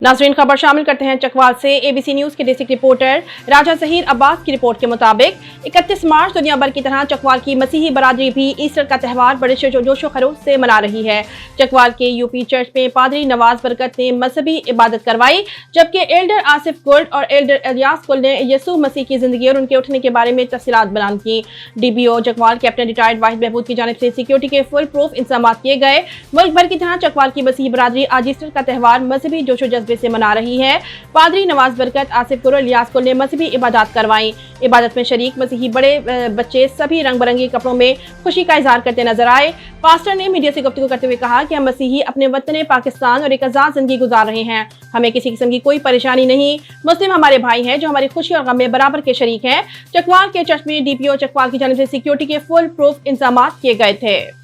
नाज़रीन, खबर शामिल करते हैं चकवाल से। एबीसी न्यूज के डिस्ट्रिक्ट रिपोर्टर राजा ज़हीर अब्बास की रिपोर्ट के मुताबिक 31 मार्च दुनिया भर की तरह चकवाल की मसीही बरादरी भी ईस्टर का त्यौहार बड़े जोशो खरोश से मना रही है। चकवाल के यूपी चर्च में पादरी नवाज बरकत ने मजहबी इबादत करवाई, जबकि एल्डर आसिफ कुर्द और एल्डर इलियास कुल ने यसू मसीह की जिंदगी और उनके उठने के बारे में तफसीलात बयान की। डीबीओ चकवाल कैप्टन रिटायर्ड वाहिद महबूद की जानिब से सिक्योरिटी के फुल प्रूफ इंतजाम किए गए। मुल्क भर की तरह चकवाल की मसीही बरादरी आज ईस्टर का त्यौहार मजहबी जोशो जज्बे से मना रही है। पादरी नवाज बरकत, आसिफ कुर्द और इलियास कुल ने मजहबी इबादत करवाई। इबादत में शरीक मसीही बड़े बच्चे सभी रंग बिरंगे कपड़ों में खुशी का इजहार करते नजर आए। पास्टर ने मीडिया से गुफ्तगू करते हुए कहा कि हम मसीही अपने वतन पाकिस्तान और एक आजाद जिंदगी गुजार रहे हैं। हमें किसी किस्म की कोई परेशानी नहीं। मुस्लिम हमारे भाई हैं जो हमारी खुशी और गम में बराबर के शरीक हैं। चकवाल के चर्च में डीपीओ चकवाल की जानिब से सिक्योरिटी के फुल प्रूफ इंतजाम किए गए थे।